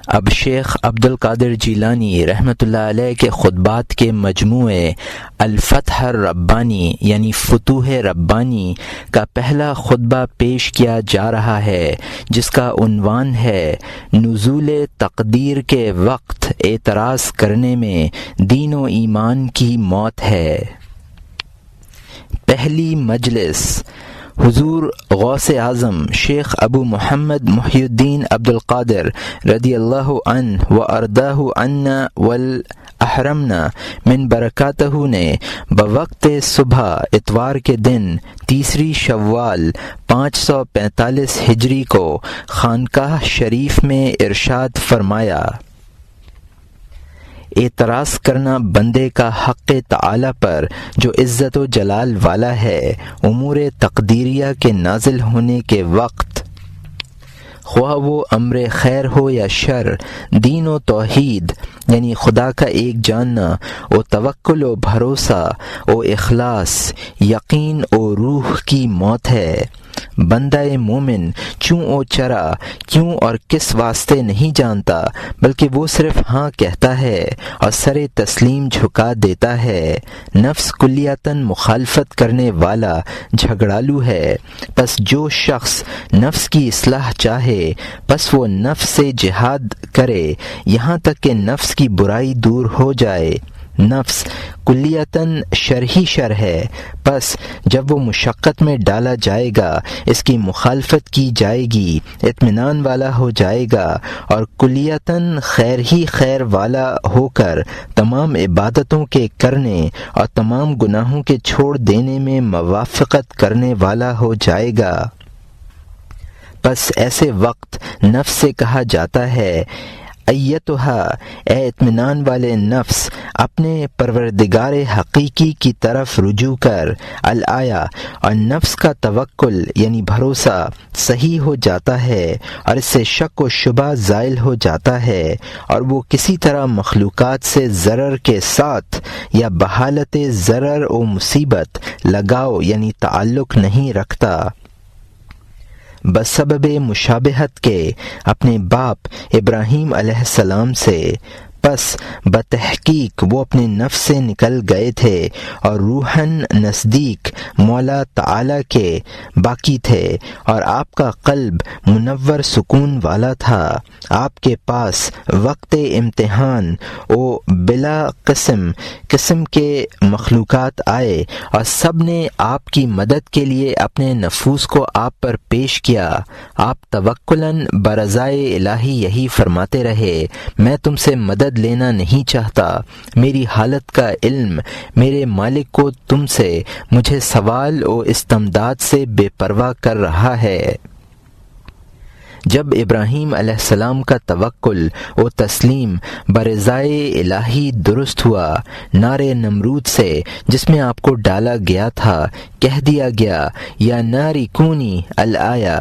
اب شیخ عبد القادر جیلانی رحمۃ اللہ علیہ کے خطبات کے مجموعے الفتح الربانی یعنی فتوح ربانی کا پہلا خطبہ پیش کیا جا رہا ہے، جس کا عنوان ہے نزول تقدیر کے وقت اعتراض کرنے میں دین و ایمان کی موت ہے۔ پہلی مجلس حضور غوث اعظم شیخ ابو محمد محی الدین عبد القادر رضی اللہ عنہ و ارداہ عنا والاحرمنا من برکاتہ نے بوقت صبح اتوار کے دن 3 شوال 545 ہجری کو خانقاہ شریف میں ارشاد فرمایا، اعتراض کرنا بندے کا حق تعالی پر جو عزت و جلال والا ہے امور تقدیریہ کے نازل ہونے کے وقت، خواہ وہ امر خیر ہو یا شر، دین و توحید یعنی خدا کا ایک جاننا، و توکل و بھروسہ و اخلاص، یقین و روح کی موت ہے۔ بندہ مومن چوں او چرا کیوں اور کس واسطے نہیں جانتا، بلکہ وہ صرف ہاں کہتا ہے اور سر تسلیم جھکا دیتا ہے۔ نفس کلیتاً مخالفت کرنے والا جھگڑالو ہے، پس جو شخص نفس کی اصلاح چاہے پس وہ نفس سے جہاد کرے یہاں تک کہ نفس کی برائی دور ہو جائے۔ نفس کلیتاً شر ہی شر ہے، پس جب وہ مشقت میں ڈالا جائے گا اس کی مخالفت کی جائے گی، اطمینان والا ہو جائے گا اور کلیتاً خیر ہی خیر والا ہو کر تمام عبادتوں کے کرنے اور تمام گناہوں کے چھوڑ دینے میں موافقت کرنے والا ہو جائے گا۔ پس ایسے وقت نفس سے کہا جاتا ہے، ایتھا اے اطمینان والے نفس، اپنے پروردگار حقیقی کی طرف رجوع کر۔ الآیا، اور نفس کا توکل یعنی بھروسہ صحیح ہو جاتا ہے اور اس سے شک و شبہ زائل ہو جاتا ہے، اور وہ کسی طرح مخلوقات سے ضرر کے ساتھ یا بحالت ضرر و مصیبت لگاؤ یعنی تعلق نہیں رکھتا، بسبب مشابہت کے اپنے باپ ابراہیم علیہ السلام سے۔ پس بتحقیق وہ اپنے نفس سے نکل گئے تھے اور روحاً نزدیک مولا تعالی کے باقی تھے، اور آپ کا قلب منور سکون والا تھا۔ آپ کے پاس وقت امتحان و بلا قسم کے مخلوقات آئے اور سب نے آپ کی مدد کے لیے اپنے نفوس کو آپ پر پیش کیا۔ آپ توکلاً برضائے الہی یہی فرماتے رہے، میں تم سے مدد لینا نہیں چاہتا، میری حالت کا علم میرے مالک کو تم سے مجھے سوال و استمداد سے بے پرواہ کر رہا ہے۔ جب ابراہیم علیہ السلام کا توکل و تسلیم برضائے الہی درست ہوا، نار نمرود سے جس میں آپ کو ڈالا گیا تھا کہہ دیا گیا، یا ناری کونی الآیا،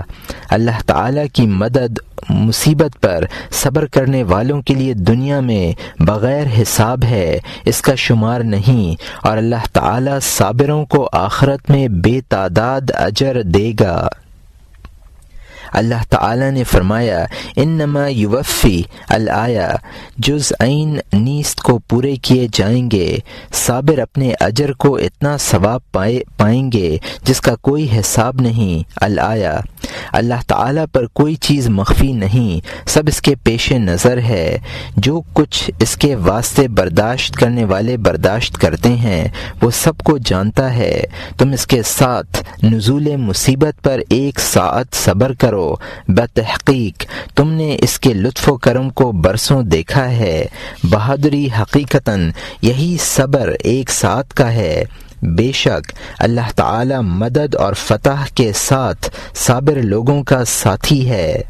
اللہ تعالیٰ کی مدد مصیبت پر صبر کرنے والوں کے لیے دنیا میں بغیر حساب ہے، اس کا شمار نہیں، اور اللہ تعالیٰ صابروں کو آخرت میں بے تعداد اجر دے گا۔ اللہ تعالیٰ نے فرمایا، انما یوفی الآیا، جزئین نیست کو پورے کیے جائیں گے، صابر اپنے اجر کو اتنا ثواب پائیں گے جس کا کوئی حساب نہیں۔ الآیا، اللہ تعالیٰ پر کوئی چیز مخفی نہیں، سب اس کے پیش نظر ہے، جو کچھ اس کے واسطے برداشت کرنے والے برداشت کرتے ہیں وہ سب کو جانتا ہے۔ تم اس کے ساتھ نزول مصیبت پر 1 ساعت صبر کرو، بتحقیق تم نے اس کے لطف و کرم کو برسوں دیکھا ہے۔ بہادری حقیقتاً یہی صبر 1 ساعت کا ہے۔ بے شک اللہ تعالی مدد اور فتح کے ساتھ صابر لوگوں کا ساتھی ہے۔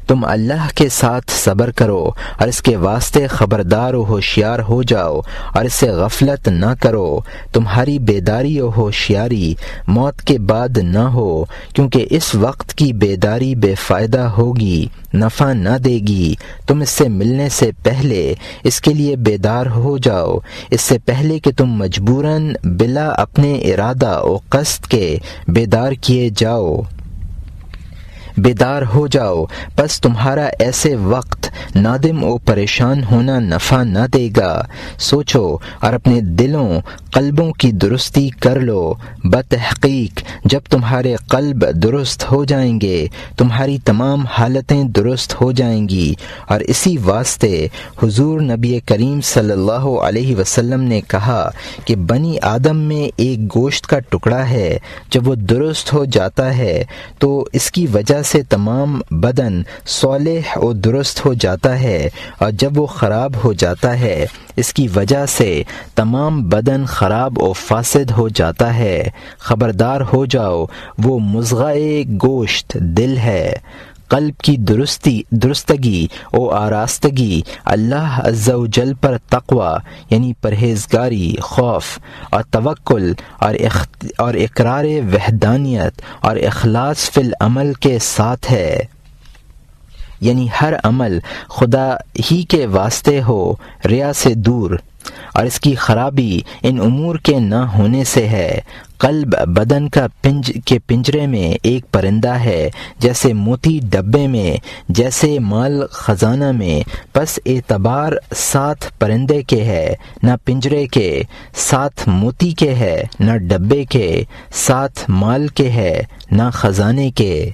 تم اللہ کے ساتھ صبر کرو اور اس کے واسطے خبردار و ہوشیار ہو جاؤ اور اس سے غفلت نہ کرو۔ تمہاری بیداری و ہوشیاری موت کے بعد نہ ہو، کیونکہ اس وقت کی بیداری بے فائدہ ہوگی، نفع نہ دے گی۔ تم اس سے ملنے سے پہلے اس کے لیے بیدار ہو جاؤ، اس سے پہلے کہ تم مجبوراً بلا اپنے ارادہ و قصد کے بیدار کیے جاؤ۔ بیدار ہو جاؤ، پس تمہارا ایسے وقت نادم و پریشان ہونا نفع نہ دے گا۔ سوچو اور اپنے دلوں قلبوں کی درستی کر لو۔ بتحقیق جب تمہارے قلب درست ہو جائیں گے تمہاری تمام حالتیں درست ہو جائیں گی، اور اسی واسطے حضور نبی کریم صلی اللہ علیہ وسلم نے کہا کہ بنی آدم میں ایک گوشت کا ٹکڑا ہے، جب وہ درست ہو جاتا ہے تو اس کی وجہ سے تمام بدن صالح و درست ہو جاتا ہے، اور جب وہ خراب ہو جاتا ہے اس کی وجہ سے تمام بدن خراب و فاسد ہو جاتا ہے۔ خبردار ہو جاؤ، وہ مضغہ گوشت دل ہے۔ قلب کی درستگی و آراستگی اللہ عز و جل پر تقوی یعنی پرہیزگاری، خوف اور توکل اور اقرار وحدانیت اور اخلاص فی العمل کے ساتھ ہے، یعنی ہر عمل خدا ہی کے واسطے ہو، ریا سے دور، اور اس کی خرابی ان امور کے نہ ہونے سے ہے۔ قلب بدن کے پنجرے میں ایک پرندہ ہے، جیسے موتی ڈبے میں، جیسے مال خزانہ میں، پس اعتبار ساتھ پرندے کے ہے، نہ پنجرے کے ساتھ موتی کے ہے، نہ ڈبے کے ساتھ مال کے ہے، نہ خزانے کے۔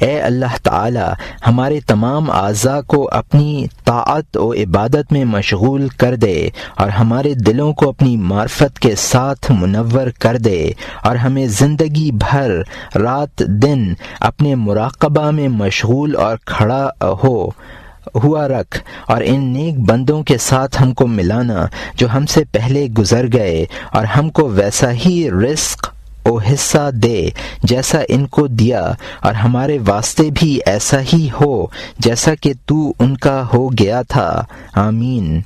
اے اللہ تعالی ہمارے تمام اعضاء کو اپنی طاعت و عبادت میں مشغول کر دے، اور ہمارے دلوں کو اپنی معرفت کے ساتھ منور کر دے، اور ہمیں زندگی بھر رات دن اپنے مراقبہ میں مشغول اور کھڑا ہوا رکھ، اور ان نیک بندوں کے ساتھ ہم کو ملانا جو ہم سے پہلے گزر گئے، اور ہم کو ویسا ہی رزق او حصہ دے جیسا ان کو دیا، اور ہمارے واسطے بھی ایسا ہی ہو جیسا کہ تو ان کا ہو گیا تھا، آمین۔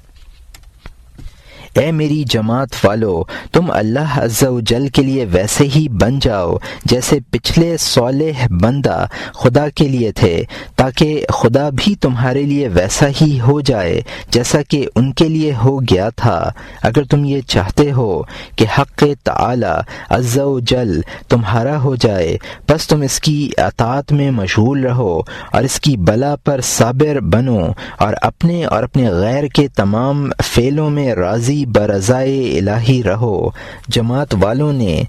اے میری جماعت والو، تم اللہ عز و جل کے لیے ویسے ہی بن جاؤ جیسے پچھلے صالح بندہ خدا کے لیے تھے، تاکہ خدا بھی تمہارے لیے ویسا ہی ہو جائے جیسا کہ ان کے لیے ہو گیا تھا۔ اگر تم یہ چاہتے ہو کہ حق تعالی عز و جل تمہارا ہو جائے، پس تم اس کی اطاعت میں مشغول رہو، اور اس کی بلا پر صابر بنو، اور اپنے غیر کے تمام فعلوں میں راضی برضائے الہی رہو۔ جماعت والوں نے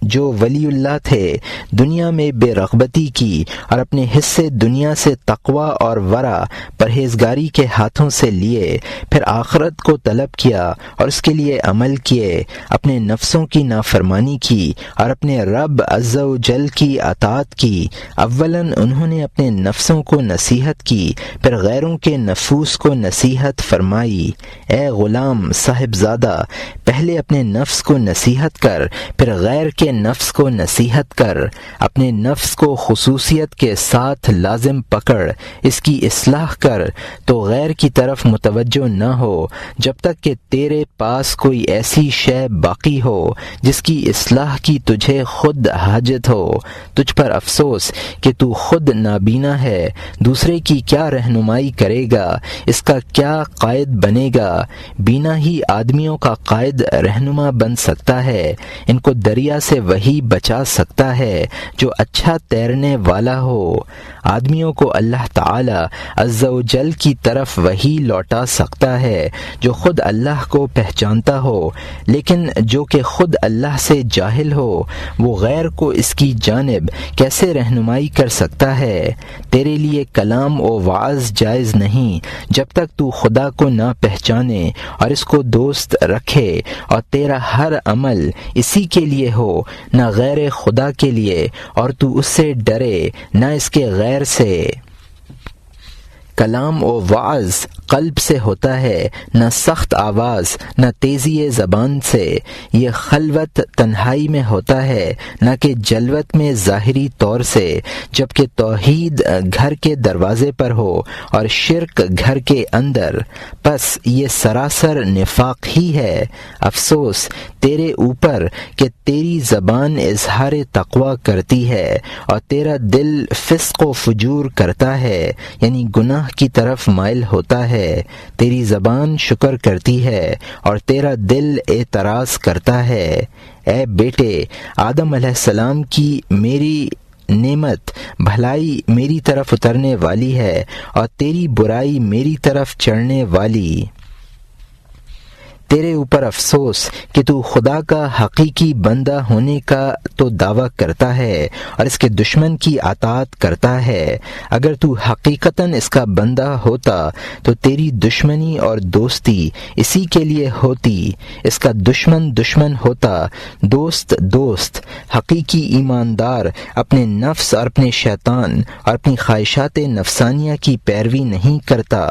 جو ولی اللہ تھے دنیا میں بے رغبتی کی، اور اپنے حصے دنیا سے تقوی اور ورع پرہیزگاری کے ہاتھوں سے لیے، پھر آخرت کو طلب کیا اور اس کے لیے عمل کیے، اپنے نفسوں کی نافرمانی کی اور اپنے رب عز و جل کی اطاعت کی۔ اولاً انہوں نے اپنے نفسوں کو نصیحت کی، پھر غیروں کے نفوس کو نصیحت فرمائی۔ اے غلام صاحبزادہ، پہلے اپنے نفس کو نصیحت کر، پھر غیر کے نفس کو نصیحت کر، اپنے نفس کو خصوصیت کے ساتھ لازم پکڑ، اس کی اصلاح کر، تو غیر کی طرف متوجہ نہ ہو جب تک کہ تیرے پاس کوئی ایسی شے باقی ہو جس کی اصلاح کی تجھے خود حاجت ہو۔ تجھ پر افسوس کہ تو خود نابینا ہے، دوسرے کی کیا رہنمائی کرے گا، اس کا کیا قائد بنے گا؟ بینا ہی آدمیوں کا قائد رہنما بن سکتا ہے، ان کو دریا سے وہی بچا سکتا ہے جو اچھا تیرنے والا ہو۔ آدمیوں کو اللہ تعالی عز و جل کی طرف وہی لوٹا سکتا ہے جو خود اللہ کو پہچانتا ہو، لیکن جو کہ خود اللہ سے جاہل ہو وہ غیر کو اس کی جانب کیسے رہنمائی کر سکتا ہے؟ تیرے لیے کلام و وعظ جائز نہیں جب تک تو خدا کو نہ پہچانے اور اس کو دوست رکھے، اور تیرا ہر عمل اسی کے لیے ہو، نہ غیر خدا کے لیے، اور تو اس سے ڈرے نہ اس کے غیر سے۔ کلام و وعظ قلب سے ہوتا ہے، نہ سخت آواز نہ تیزی زبان سے۔ یہ خلوت تنہائی میں ہوتا ہے، نہ کہ جلوت میں ظاہری طور سے، جبکہ توحید گھر کے دروازے پر ہو اور شرک گھر کے اندر، پس یہ سراسر نفاق ہی ہے۔ افسوس تیرے اوپر کہ تیری زبان اظہار تقوی کرتی ہے اور تیرا دل فسق و فجور کرتا ہے، یعنی گناہ گناہ کی طرف مائل ہوتا ہے، تیری زبان شکر کرتی ہے اور تیرا دل اعتراض کرتا ہے۔ اے بیٹے، آدم علیہ السلام کی میری نعمت بھلائی میری طرف اترنے والی ہے اور تیری برائی میری طرف چڑھنے والی۔ تیرے اوپر افسوس کہ تو خدا کا حقیقی بندہ ہونے کا تو دعویٰ کرتا ہے اور اس کے دشمن کی اطاعت کرتا ہے۔ اگر تو حقیقتاً اس کا بندہ ہوتا تو تیری دشمنی اور دوستی اسی کے لیے ہوتی، اس کا دشمن دشمن ہوتا، دوست دوست۔ حقیقی ایماندار اپنے نفس اور اپنے شیطان اور اپنی خواہشات نفسانیہ کی پیروی نہیں کرتا،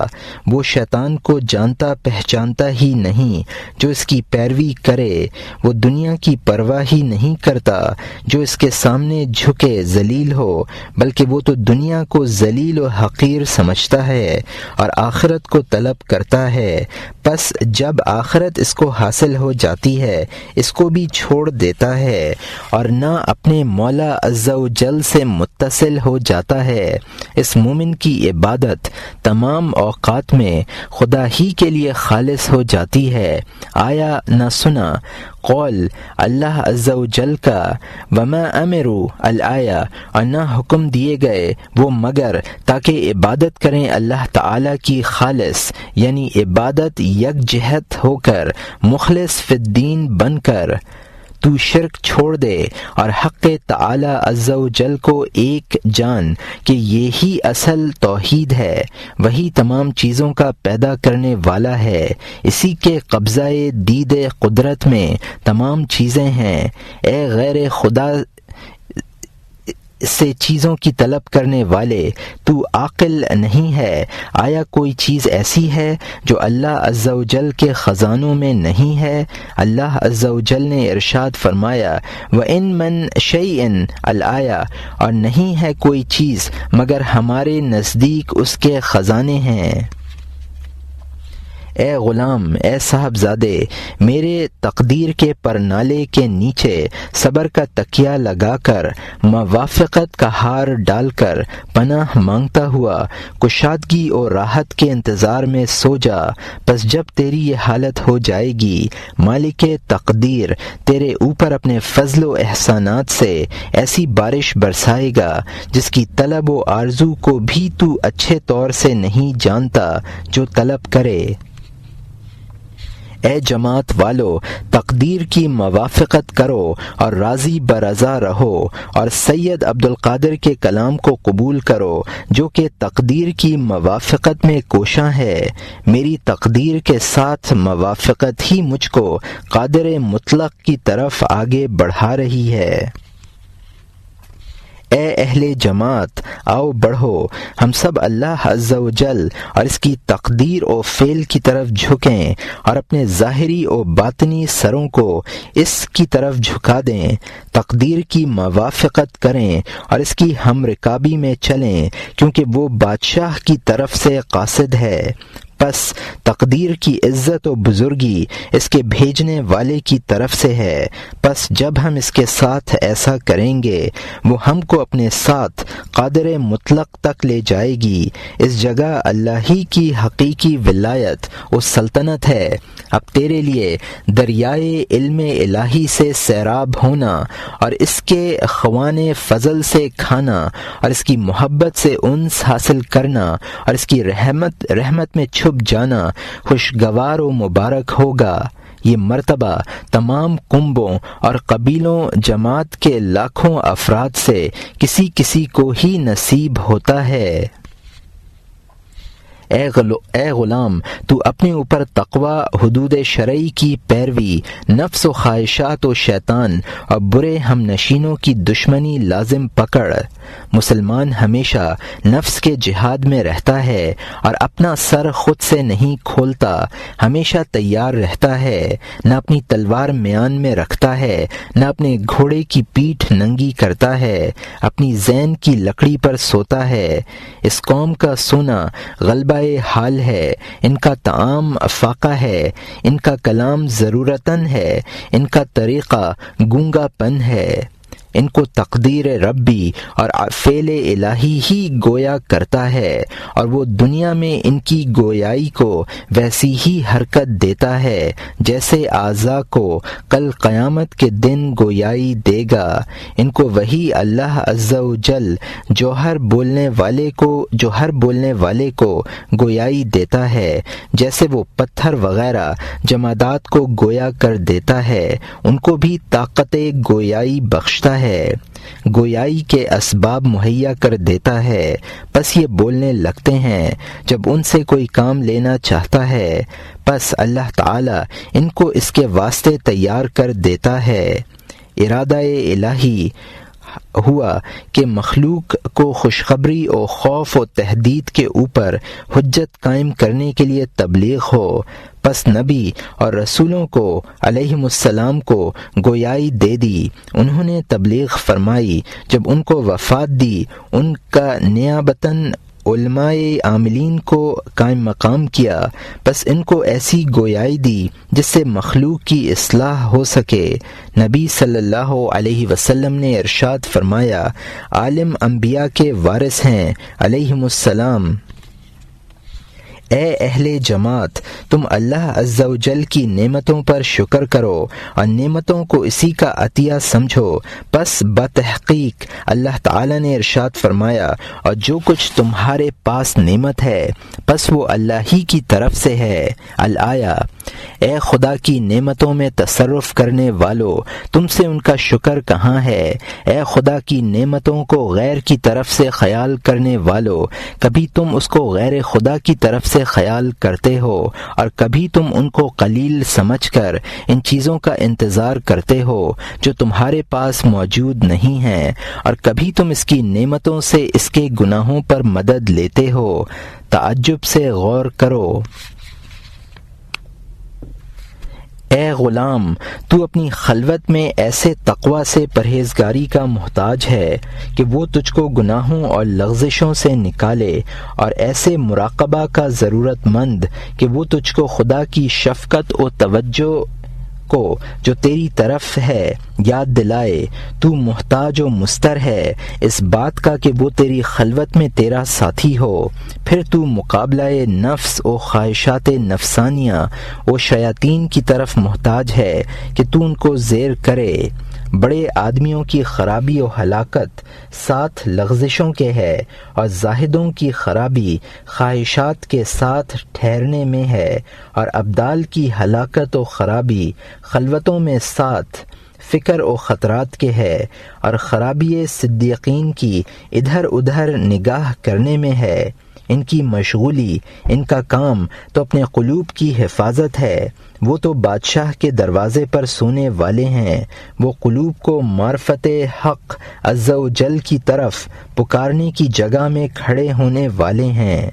وہ شیطان کو جانتا پہچانتا ہی نہیں۔ جو اس کی پیروی کرے وہ دنیا کی پرواہ ہی نہیں کرتا، جو اس کے سامنے جھکے ذلیل ہو، بلکہ وہ تو دنیا کو ذلیل و حقیر سمجھتا ہے اور آخرت کو طلب کرتا ہے، پس جب آخرت اس کو حاصل ہو جاتی ہے اس کو بھی چھوڑ دیتا ہے اور نہ اپنے مولا عز و جل سے متصل ہو جاتا ہے۔ اس مومن کی عبادت تمام اوقات میں خدا ہی کے لیے خالص ہو جاتی ہے۔ آیا نہ سنا قول اللہ عز و جل کا وما امروا الآیہ، اور نہ حکم دیے گئے وہ مگر تاکہ عبادت کریں اللہ تعالی کی خالص، یعنی عبادت یک جہت ہو کر مخلص فی الدین بن کر۔ تو شرک چھوڑ دے اور حق تعالی عز و جل کو ایک جان کہ یہی اصل توحید ہے، وہی تمام چیزوں کا پیدا کرنے والا ہے، اسی کے قبضہ دید قدرت میں تمام چیزیں ہیں۔ اے غیر خدا سے چیزوں کی طلب کرنے والے، تو عاقل نہیں ہے؟ آیا کوئی چیز ایسی ہے جو اللہ عز و جل کے خزانوں میں نہیں ہے؟ اللہ عز و جل نے ارشاد فرمایا وَإِن مِّن شَيْءٍ الآیہ، اور نہیں ہے کوئی چیز مگر ہمارے نزدیک اس کے خزانے ہیں۔ اے غلام، اے صاحبزادے، میرے تقدیر کے پرنالے کے نیچے صبر کا تکیہ لگا کر، موافقت کا ہار ڈال کر پناہ مانگتا ہوا کشادگی اور راحت کے انتظار میں سو جا، پس جب تیری یہ حالت ہو جائے گی مالک تقدیر تیرے اوپر اپنے فضل و احسانات سے ایسی بارش برسائے گا جس کی طلب و آرزو کو بھی تو اچھے طور سے نہیں جانتا جو طلب کرے۔ اے جماعت والو، تقدیر کی موافقت کرو اور راضی برضا رہو اور سید عبد القادر کے کلام کو قبول کرو جو کہ تقدیر کی موافقت میں کوشاں ہے۔ میری تقدیر کے ساتھ موافقت ہی مجھ کو قادر مطلق کی طرف آگے بڑھا رہی ہے۔ اے اہل جماعت، آؤ بڑھو، ہم سب اللہ عز و جل اور اس کی تقدیر و فعل کی طرف جھکیں اور اپنے ظاہری و باطنی سروں کو اس کی طرف جھکا دیں، تقدیر کی موافقت کریں اور اس کی ہم رکابی میں چلیں، کیونکہ وہ بادشاہ کی طرف سے قاصد ہے۔ پس تقدیر کی عزت و بزرگی اس کے بھیجنے والے کی طرف سے ہے، پس جب ہم اس کے ساتھ ایسا کریں گے وہ ہم کو اپنے ساتھ قادر مطلق تک لے جائے گی۔ اس جگہ اللہ ہی کی حقیقی ولایت و سلطنت ہے۔ اب تیرے لیے دریائے علم الہی سے سیراب ہونا اور اس کے خوان فضل سے کھانا اور اس کی محبت سے انس حاصل کرنا اور اس کی رحمت میں چھپ جانا خوشگوار و مبارک ہوگا۔ یہ مرتبہ تمام کنبوں اور قبیلوں جماعت کے لاکھوں افراد سے کسی کسی کو ہی نصیب ہوتا ہے۔ اے غلام، تو اپنے اوپر تقوی، حدود شرعی کی پیروی، نفس و خواہشات و شیطان اور برے ہم نشینوں کی دشمنی لازم پکڑ۔ مسلمان ہمیشہ نفس کے جہاد میں رہتا ہے اور اپنا سر خود سے نہیں کھولتا، ہمیشہ تیار رہتا ہے، نہ اپنی تلوار میان میں رکھتا ہے، نہ اپنے گھوڑے کی پیٹھ ننگی کرتا ہے، اپنی زین کی لکڑی پر سوتا ہے۔ اس قوم کا سونا غلبہ حال ہے، ان کا طعام فاقہ ہے، ان کا کلام ضرورتاً ہے، ان کا طریقہ گونگا پن ہے۔ ان کو تقدیر ربی اور فعل الہی ہی گویا کرتا ہے، اور وہ دنیا میں ان کی گویائی کو ویسی ہی حرکت دیتا ہے جیسے اعضاء کو کل قیامت کے دن گویائی دے گا۔ ان کو وہی اللہ عز و جل جو ہر بولنے والے کو گویائی دیتا ہے، جیسے وہ پتھر وغیرہ جمادات کو گویا کر دیتا ہے، ان کو بھی طاقت گویائی بخشتا ہے، گویائی کے اسباب مہیا کر دیتا ہے، پس یہ بولنے لگتے ہیں۔ جب ان سے کوئی کام لینا چاہتا ہے پس اللہ تعالی ان کو اس کے واسطے تیار کر دیتا ہے۔ ارادہ الہی ہوا کہ مخلوق کو خوشخبری اور خوف و تحدید کے اوپر حجت قائم کرنے کے لیے تبلیغ ہو، پس نبی اور رسولوں کو علیہم السلام کو گویائی دے دی، انہوں نے تبلیغ فرمائی۔ جب ان کو وفات دی، ان کا نیابتاً علماء عاملین کو قائم مقام کیا، بس ان کو ایسی گویائی دی جس سے مخلوق کی اصلاح ہو سکے۔ نبی صلی اللہ علیہ وسلم نے ارشاد فرمایا، عالم انبیاء کے وارث ہیں علیہم السلام۔ اے اہل جماعت، تم اللہ عز و جل کی نعمتوں پر شکر کرو اور نعمتوں کو اسی کا عطیہ سمجھو۔ پس بتحقیق اللہ تعالی نے ارشاد فرمایا، اور جو کچھ تمہارے پاس نعمت ہے پس وہ اللہ ہی کی طرف سے ہے۔ الآیہ۔ اے خدا کی نعمتوں میں تصرف کرنے والو، تم سے ان کا شکر کہاں ہے؟ اے خدا کی نعمتوں کو غیر کی طرف سے خیال کرنے والو، کبھی تم اس کو غیر خدا کی طرف سے خیال کرتے ہو اور کبھی تم ان کو قلیل سمجھ کر ان چیزوں کا انتظار کرتے ہو جو تمہارے پاس موجود نہیں ہیں، اور کبھی تم اس کی نعمتوں سے اس کے گناہوں پر مدد لیتے ہو۔ تعجب سے غور کرو۔ اے غلام، تو اپنی خلوت میں ایسے تقوی سے پرہیزگاری کا محتاج ہے کہ وہ تجھ کو گناہوں اور لغزشوں سے نکالے، اور ایسے مراقبہ کا ضرورت مند کہ وہ تجھ کو خدا کی شفقت و توجہ کو جو تیری طرف ہے یاد دلائے۔ تو محتاج و مستر ہے اس بات کا کہ وہ تیری خلوت میں تیرا ساتھی ہو، پھر تو مقابلہ نفس و خواہشات نفسانیہ و شیاطین کی طرف محتاج ہے کہ تو ان کو زیر کرے۔ بڑے آدمیوں کی خرابی و ہلاکت ساتھ لغزشوں کے ہے، اور زاہدوں کی خرابی خواہشات کے ساتھ ٹھہرنے میں ہے، اور ابدال کی ہلاکت و خرابی خلوتوں میں ساتھ فکر و خطرات کے ہے، اور خرابی صدیقین کی ادھر ادھر نگاہ کرنے میں ہے۔ ان کی مشغولی، ان کا کام تو اپنے قلوب کی حفاظت ہے۔ وہ تو بادشاہ کے دروازے پر سونے والے ہیں، وہ قلوب کو معرفت حق عز و جل کی طرف پکارنے کی جگہ میں کھڑے ہونے والے ہیں۔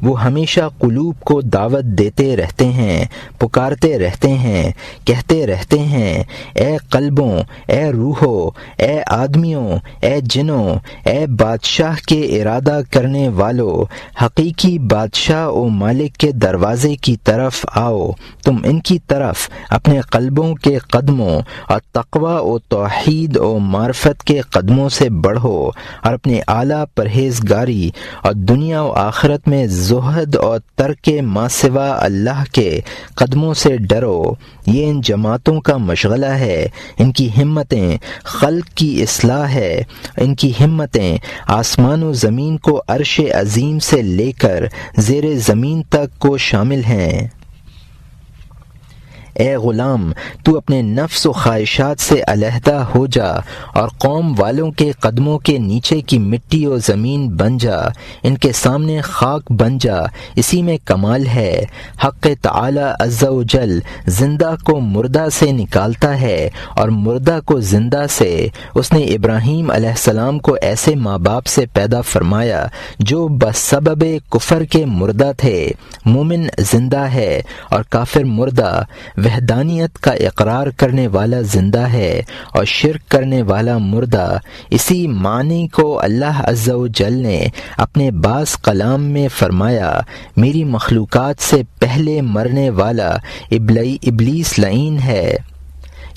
وہ ہمیشہ قلوب کو دعوت دیتے رہتے ہیں، پکارتے رہتے ہیں، کہتے رہتے ہیں، اے قلبوں، اے روحوں، اے آدمیوں، اے جنوں، اے بادشاہ کے ارادہ کرنے والو، حقیقی بادشاہ و مالک کے دروازے کی طرف آؤ۔ تم ان کی طرف اپنے قلبوں کے قدموں اور تقوی و توحید و معرفت کے قدموں سے بڑھو، اور اپنے اعلیٰ پرہیزگاری اور دنیا و آخرت میں زہد اور ترک ما سوا اللہ کے قدموں سے ڈرو۔ یہ ان جماعتوں کا مشغلہ ہے، ان کی ہمتیں خلق کی اصلاح ہے، ان کی ہمتیں آسمان و زمین کو عرش عظیم سے لے کر زیر زمین تک کو شامل ہیں۔ اے غلام، تو اپنے نفس و خواہشات سے علیحدہ ہو جا اور قوم والوں کے قدموں کے نیچے کی مٹی و زمین بن جا، ان کے سامنے خاک بن جا، اسی میں کمال ہے۔ حق تعالی عز و جل زندہ کو مردہ سے نکالتا ہے اور مردہ کو زندہ سے۔ اس نے ابراہیم علیہ السلام کو ایسے ماں باپ سے پیدا فرمایا جو بسبب کفر کے مردہ تھے۔ مومن زندہ ہے اور کافر مردہ، وحدانیت کا اقرار کرنے والا زندہ ہے اور شرک کرنے والا مردہ۔ اسی معنی کو اللہ عز و جل نے اپنے بعض کلام میں فرمایا، میری مخلوقات سے پہلے مرنے والا ابلیس لعین ہے۔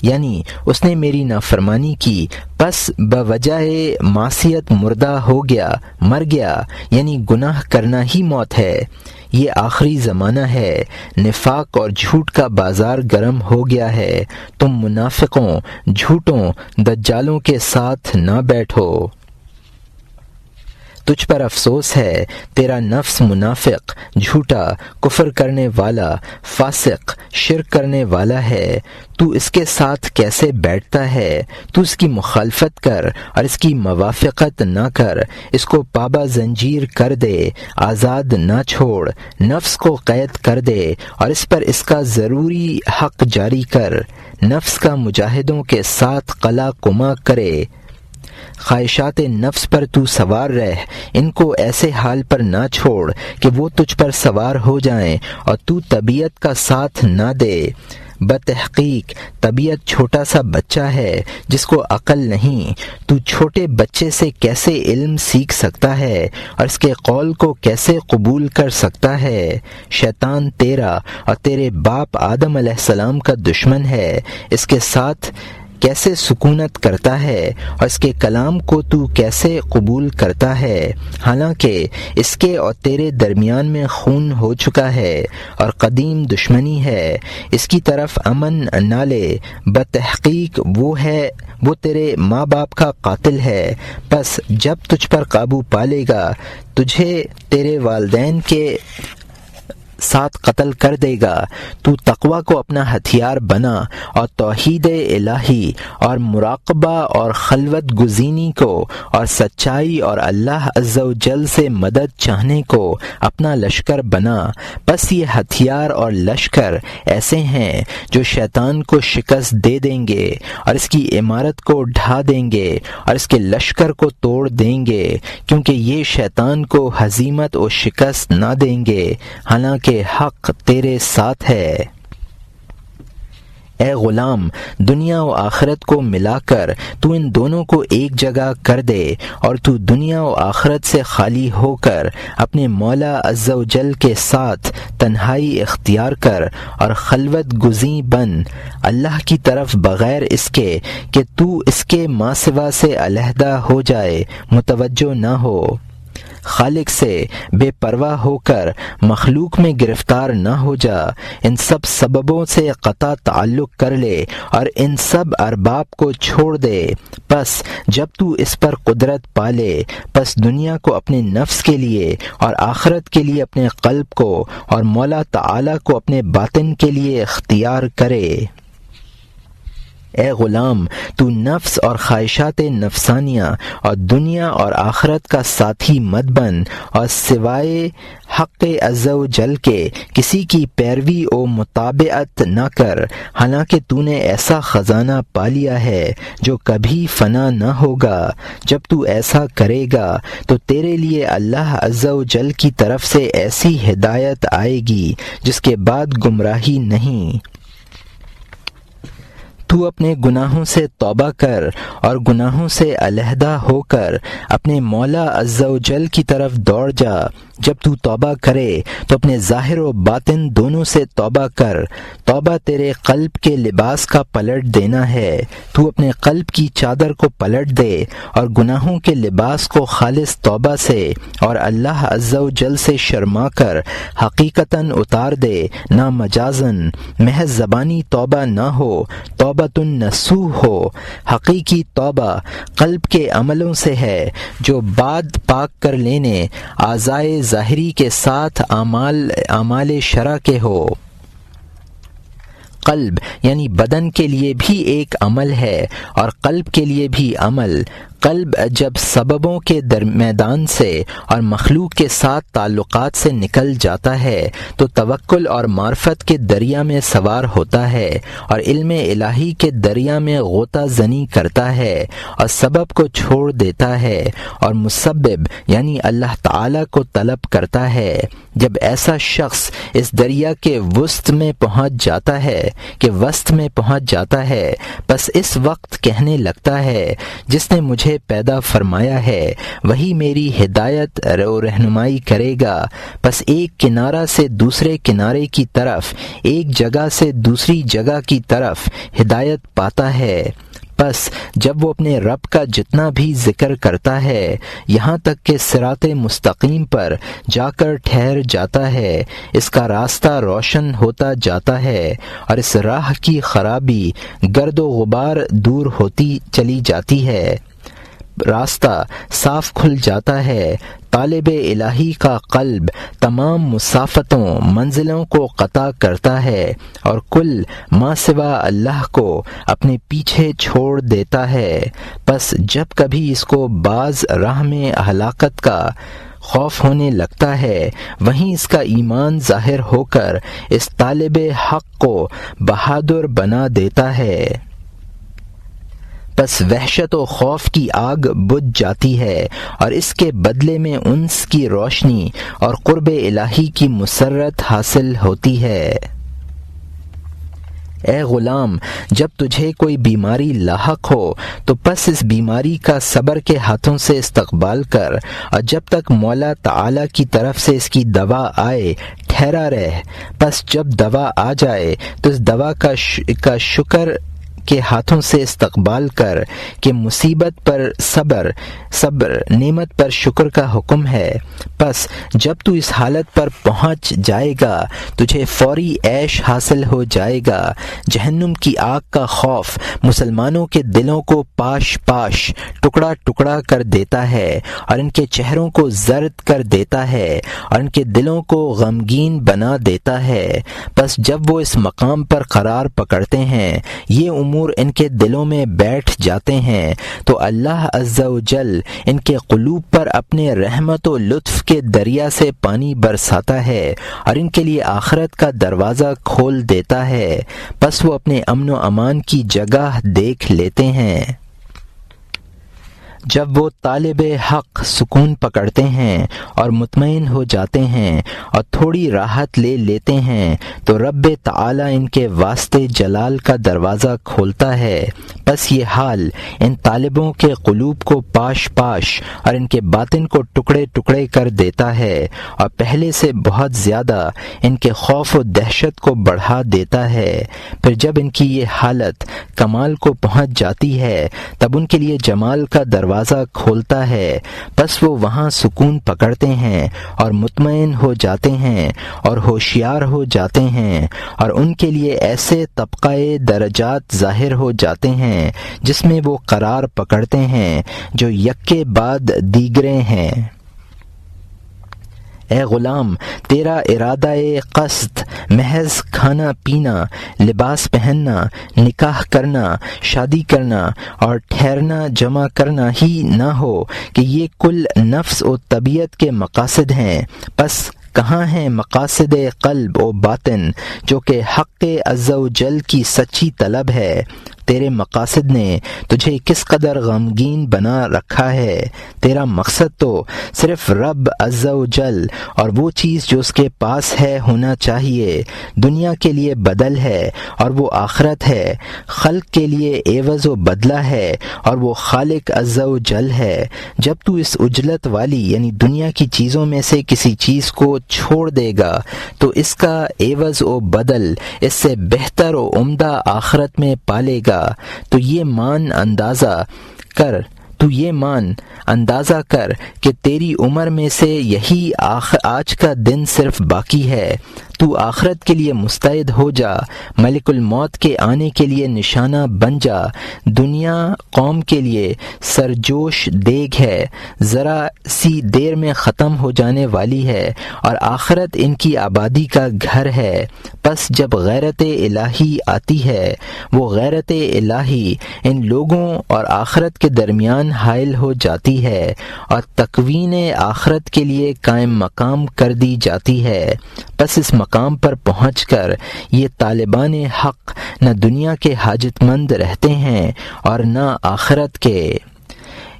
یعنی اس نے میری نافرمانی کی، پس بوجہ معصیت مردہ ہو گیا، مر گیا، یعنی گناہ کرنا ہی موت ہے۔ یہ آخری زمانہ ہے، نفاق اور جھوٹ کا بازار گرم ہو گیا ہے۔ تم منافقوں، جھوٹوں، دجالوں کے ساتھ نہ بیٹھو۔ تجھ پر افسوس ہے، تیرا نفس منافق، جھوٹا، کفر کرنے والا، فاسق، شرک کرنے والا ہے۔ تو اس کے ساتھ کیسے بیٹھتا ہے؟ تو اس کی مخالفت کر اور اس کی موافقت نہ کر، اس کو پابہ زنجیر کر دے، آزاد نہ چھوڑ، نفس کو قید کر دے اور اس پر اس کا ضروری حق جاری کر۔ نفس کا مجاہدوں کے ساتھ قلع کما کرے، خواہشات نفس پر تو سوار رہ، ان کو ایسے حال پر نہ چھوڑ کہ وہ تجھ پر سوار ہو جائیں اور تو طبیعت کا ساتھ نہ دے۔ بتحقیق طبیعت چھوٹا سا بچہ ہے جس کو عقل نہیں۔ تو چھوٹے بچے سے کیسے علم سیکھ سکتا ہے اور اس کے قول کو کیسے قبول کر سکتا ہے؟ شیطان تیرا اور تیرے باپ آدم علیہ السلام کا دشمن ہے، اس کے ساتھ کیسے سکونت کرتا ہے اور اس کے کلام کو تو کیسے قبول کرتا ہے، حالانکہ اس کے اور تیرے درمیان میں خون ہو چکا ہے اور قدیم دشمنی ہے۔ اس کی طرف امن نہ لے، بتحقیق وہ تیرے ماں باپ کا قاتل ہے، پس جب تجھ پر قابو پالے گا تجھے تیرے والدین کے ساتھ قتل کر دے گا۔ تو تقوی کو اپنا ہتھیار بنا اور توحید الہی اور مراقبہ اور خلوت گزینی کو اور سچائی اور اللہ عز و جل سے مدد چاہنے کو اپنا لشکر بنا۔ پس یہ ہتھیار اور لشکر ایسے ہیں جو شیطان کو شکست دے دیں گے اور اس کی عمارت کو ڈھا دیں گے اور اس کے لشکر کو توڑ دیں گے، کیونکہ یہ شیطان کو ہزیمت و شکست نہ دیں گے، حالانکہ کہ حق تیرے ساتھ ہے۔ اے غلام، دنیا و آخرت کو ملا کر تو ان دونوں کو ایک جگہ کر دے اور تو دنیا و آخرت سے خالی ہو کر اپنے مولا عز و جل کے ساتھ تنہائی اختیار کر اور خلوت گزیں بن، اللہ کی طرف بغیر اس کے کہ تو اس کے ماں سوا سے علیحدہ ہو جائے متوجہ نہ ہو۔ خالق سے بے پرواہ ہو کر مخلوق میں گرفتار نہ ہو جا، ان سب سببوں سے قطع تعلق کر لے اور ان سب ارباب کو چھوڑ دے۔ پس جب تو اس پر قدرت پالے، پس دنیا کو اپنے نفس کے لیے اور آخرت کے لیے اپنے قلب کو اور مولا تعالی کو اپنے باطن کے لیے اختیار کرے۔ اے غلام، تو نفس اور خواہشات نفسانیہ اور دنیا اور آخرت کا ساتھی مت بن اور سوائے حق عز و جل کے کسی کی پیروی و مطابعت نہ کر، حالانکہ تو نے ایسا خزانہ پا لیا ہے جو کبھی فنا نہ ہوگا۔ جب تو ایسا کرے گا تو تیرے لیے اللہ عز و جل کی طرف سے ایسی ہدایت آئے گی جس کے بعد گمراہی نہیں۔ تو اپنے گناہوں سے توبہ کر اور گناہوں سے علیحدہ ہو کر اپنے مولا عز و جل کی طرف دوڑ جا۔ جب تو توبہ کرے تو اپنے ظاہر و باطن دونوں سے توبہ کر۔ توبہ تیرے قلب کے لباس کا پلٹ دینا ہے۔ تو اپنے قلب کی چادر کو پلٹ دے اور گناہوں کے لباس کو خالص توبہ سے اور اللہ عز و جل سے شرما کر حقیقتاً اتار دے، نہ مجازن۔ محض زبانی توبہ نہ ہو، توبہ نصوح ہو۔ حقیقی توبہ قلب کے عملوں سے ہے جو بعد پاک کر لینے اعضائے ظاہری کے ساتھ اعمال شرع کے ہو۔ قلب یعنی بدن کے لیے بھی ایک عمل ہے اور قلب کے لیے بھی عمل۔ قلب جب سببوں کے میدان سے اور مخلوق کے ساتھ تعلقات سے نکل جاتا ہے تو توکل اور معرفت کے دریا میں سوار ہوتا ہے اور علم الہی کے دریا میں غوطہ زنی کرتا ہے اور سبب کو چھوڑ دیتا ہے اور مسبب یعنی اللہ تعالی کو طلب کرتا ہے۔ جب ایسا شخص اس دریا کے وسط میں پہنچ جاتا ہے بس اس وقت کہنے لگتا ہے جس نے مجھے مجھے پیدا فرمایا ہے وہی میری ہدایت و رہنمائی کرے گا۔ پس ایک کنارہ سے دوسرے کنارے کی طرف، ایک جگہ سے دوسری جگہ کی طرف ہدایت پاتا ہے۔ پس جب وہ اپنے رب کا جتنا بھی ذکر کرتا ہے یہاں تک کہ صراط مستقیم پر جا کر ٹھہر جاتا ہے، اس کا راستہ روشن ہوتا جاتا ہے اور اس راہ کی خرابی گرد و غبار دور ہوتی چلی جاتی ہے، راستہ صاف کھل جاتا ہے۔ طالب الہی کا قلب تمام مسافتوں منزلوں کو قطع کرتا ہے اور کل ما سوا اللہ کو اپنے پیچھے چھوڑ دیتا ہے۔ پس جب کبھی اس کو بعض راہ میں ہلاکت کا خوف ہونے لگتا ہے وہیں اس کا ایمان ظاہر ہو کر اس طالب حق کو بہادر بنا دیتا ہے۔ پس وحشت و خوف کی آگ بجھ جاتی ہے اور اس کے بدلے میں انس کی روشنی اور قرب الہی کی مسرت حاصل ہوتی ہے۔ اے غلام، جب تجھے کوئی بیماری لاحق ہو تو پس اس بیماری کا صبر کے ہاتھوں سے استقبال کر، اور جب تک مولا تعالی کی طرف سے اس کی دوا آئے ٹھہرا رہ۔ پس جب دوا آ جائے تو اس دوا کا شکر کے ہاتھوں سے استقبال کر کہ مصیبت پر صبر نعمت پر شکر کا حکم ہے۔ پس جب تو اس حالت پر پہنچ جائے گا تجھے فوری عیش حاصل ہو جائے گا۔ جہنم کی آگ کا خوف مسلمانوں کے دلوں کو پاش پاش ٹکڑا ٹکڑا کر دیتا ہے اور ان کے چہروں کو زرد کر دیتا ہے اور ان کے دلوں کو غمگین بنا دیتا ہے۔ پس جب وہ اس مقام پر قرار پکڑتے ہیں، یہ امور ان کے دلوں میں بیٹھ جاتے ہیں، تو اللہ عز و جل ان کے قلوب پر اپنے رحمت و لطف کے دریا سے پانی برساتا ہے اور ان کے لیے آخرت کا دروازہ کھول دیتا ہے۔ پس وہ اپنے امن و امان کی جگہ دیکھ لیتے ہیں۔ جب وہ طالب حق سکون پکڑتے ہیں اور مطمئن ہو جاتے ہیں اور تھوڑی راحت لے لیتے ہیں تو رب تعالی ان کے واسطے جلال کا دروازہ کھولتا ہے۔ پس یہ حال ان طالبوں کے قلوب کو پاش پاش اور ان کے باطن کو ٹکڑے ٹکڑے کر دیتا ہے اور پہلے سے بہت زیادہ ان کے خوف و دہشت کو بڑھا دیتا ہے۔ پھر جب ان کی یہ حالت کمال کو پہنچ جاتی ہے تب ان کے لیے جمال کا دروازہ کھولتا ہے۔ پس وہ وہاں سکون پکڑتے ہیں اور مطمئن ہو جاتے ہیں اور ہوشیار ہو جاتے ہیں، اور ان کے لیے ایسے طبقہ درجات ظاہر ہو جاتے ہیں جس میں وہ قرار پکڑتے ہیں جو یکے بعد دیگرے ہیں۔ اے غلام، تیرا ارادہ قصد محض کھانا پینا، لباس پہننا، نکاح کرنا، شادی کرنا اور ٹھہرنا جمع کرنا ہی نہ ہو کہ یہ کل نفس و طبیعت کے مقاصد ہیں۔ پس کہاں ہیں مقاصد قلب و باطن جو کہ حق عز و جل کی سچی طلب ہے؟ تیرے مقاصد نے تجھے کس قدر غمگین بنا رکھا ہے۔ تیرا مقصد تو صرف رب عز و جل اور وہ چیز جو اس کے پاس ہے ہونا چاہیے۔ دنیا کے لیے بدل ہے اور وہ آخرت ہے، خلق کے لیے عوض و بدلہ ہے اور وہ خالق عز و جل ہے۔ جب تو اس عجلت والی یعنی دنیا کی چیزوں میں سے کسی چیز کو چھوڑ دے گا تو اس کا عوض و بدل اس سے بہتر و عمدہ آخرت میں پالے گا۔ تو یہ مان اندازہ کر کہ تیری عمر میں سے یہی آج کا دن صرف باقی ہے۔ تو آخرت کے لیے مستعد ہو جا، ملک الموت کے آنے کے لیے نشانہ بن جا۔ دنیا قوم کے لیے سرجوش دیگ ہے، ذرا سی دیر میں ختم ہو جانے والی ہے، اور آخرت ان کی آبادی کا گھر ہے۔ پس جب غیرت الہی آتی ہے، وہ غیرت الہی ان لوگوں اور آخرت کے درمیان حائل ہو جاتی ہے اور تکوین آخرت کے لیے قائم مقام کر دی جاتی ہے۔ پس اس مقام پر پہنچ کر یہ طالبان حق نہ دنیا کے حاجت مند رہتے ہیں اور نہ آخرت کے۔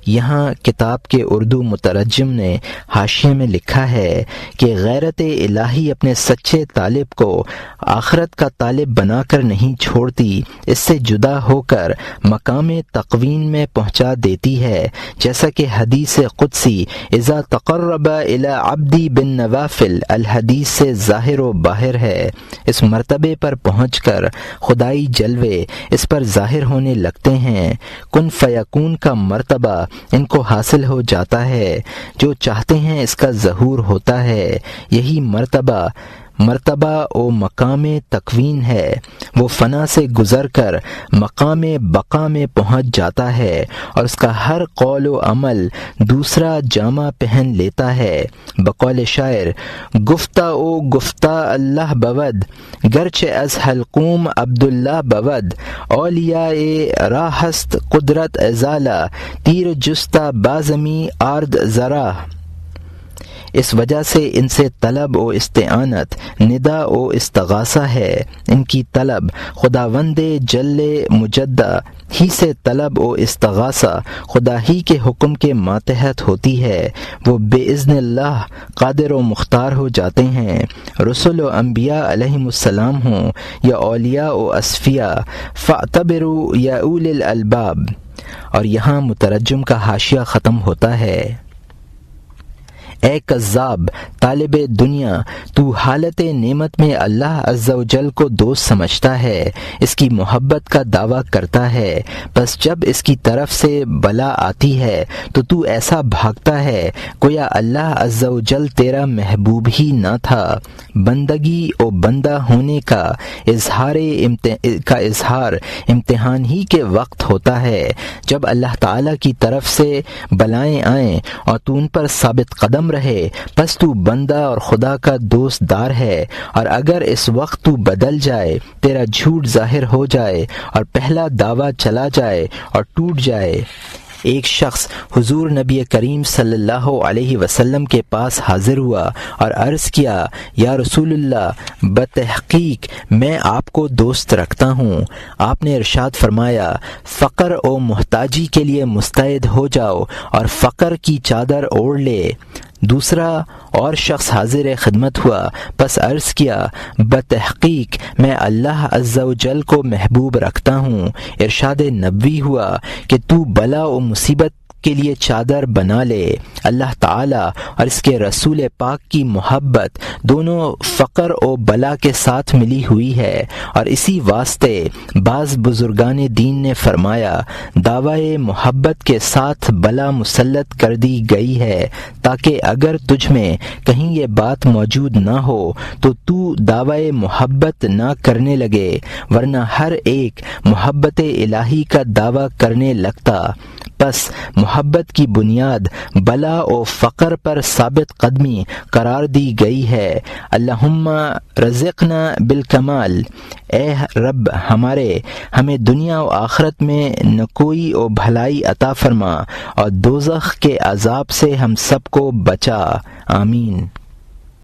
یہاں کتاب کے اردو مترجم نے حاشیے میں لکھا ہے کہ غیرت الہی اپنے سچے طالب کو آخرت کا طالب بنا کر نہیں چھوڑتی، اس سے جدا ہو کر مقام تقوین میں پہنچا دیتی ہے، جیسا کہ حدیث قدسی اذا تقرب الی عبدی بالنوافل الحدیث سے ظاہر و باہر ہے۔ اس مرتبے پر پہنچ کر خدائی جلوے اس پر ظاہر ہونے لگتے ہیں، کن فیکون کا مرتبہ ان کو حاصل ہو جاتا ہے، جو چاہتے ہیں اس کا ظہور ہوتا ہے۔ یہی مرتبہ و مقام تکوین ہے، وہ فنا سے گزر کر مقام بقا میں پہنچ جاتا ہے اور اس کا ہر قول و عمل دوسرا جامہ پہن لیتا ہے۔ بقول شاعر گفتہ اللہ بود، گرچہ از حلقوم عبداللہ بود، اولیاء راہست قدرت ازالہ، تیر جستہ بازمی آرد ذرا۔ اس وجہ سے ان سے طلب و استعانت ندا و استغاثہ ہے، ان کی طلب خداوند جل مجدہ ہی سے طلب و استغاثہ خدا ہی کے حکم کے ماتحت ہوتی ہے، وہ باذن اللہ قادر و مختار ہو جاتے ہیں۔ رسل و انبیاء علیہم السلام ہوں یا اولیاء و اصفیاء، فاعتبروا یا اولی الالباب۔ اور یہاں مترجم کا حاشیہ ختم ہوتا ہے۔ اے کذاب طالب دنیا، تو حالت نعمت میں اللہ عز و جل کو دوست سمجھتا ہے، اس کی محبت کا دعویٰ کرتا ہے، بس جب اس کی طرف سے بلا آتی ہے تو ایسا بھاگتا ہے گویا اللہ عز و جل تیرا محبوب ہی نہ تھا۔ بندگی و بندہ ہونے کا اظہار امتحان ہی کے وقت ہوتا ہے، جب اللہ تعالیٰ کی طرف سے بلائیں آئیں اور تو ان پر ثابت قدم رہے، پس تو بندہ اور خدا کا دوست دار ہے، اور اگر اس وقت تو بدل جائے، تیرا جھوٹ ظاہر ہو جائے اور پہلا دعویٰ چلا جائے اور ٹوٹ جائے۔ ایک شخص حضور نبی کریم صلی اللہ علیہ وسلم کے پاس حاضر ہوا اور عرض کیا، یا رسول اللہ، بتحقیق میں آپ کو دوست رکھتا ہوں۔ آپ نے ارشاد فرمایا، فقر و محتاجی کے لیے مستعد ہو جاؤ اور فقر کی چادر اوڑھ لے۔ دوسرا اور شخص حاضر خدمت ہوا، پس عرض کیا، بتحقیق میں اللہ عز و جل کو محبوب رکھتا ہوں۔ ارشاد نبوی ہوا کہ تو بلا و مصیبت کے لیے چادر بنا لے۔ اللہ تعالیٰ اور اس کے رسول پاک کی محبت دونوں فقر و بلا کے ساتھ ملی ہوئی ہے، اور اسی واسطے بعض بزرگان دین نے فرمایا، دعوی محبت کے ساتھ بلا مسلط کر دی گئی ہے، تاکہ اگر تجھ میں کہیں یہ بات موجود نہ ہو تو دعوی محبت نہ کرنے لگے، ورنہ ہر ایک محبت الہی کا دعویٰ کرنے لگتا۔ پس محبت کی بنیاد بلا و فقر پر ثابت قدمی قرار دی گئی ہے۔ اللہم رزقنا بالکمال، اے رب ہمارے، ہمیں دنیا و آخرت میں نکوئی و بھلائی عطا فرما، اور دوزخ کے عذاب سے ہم سب کو بچا، آمین۔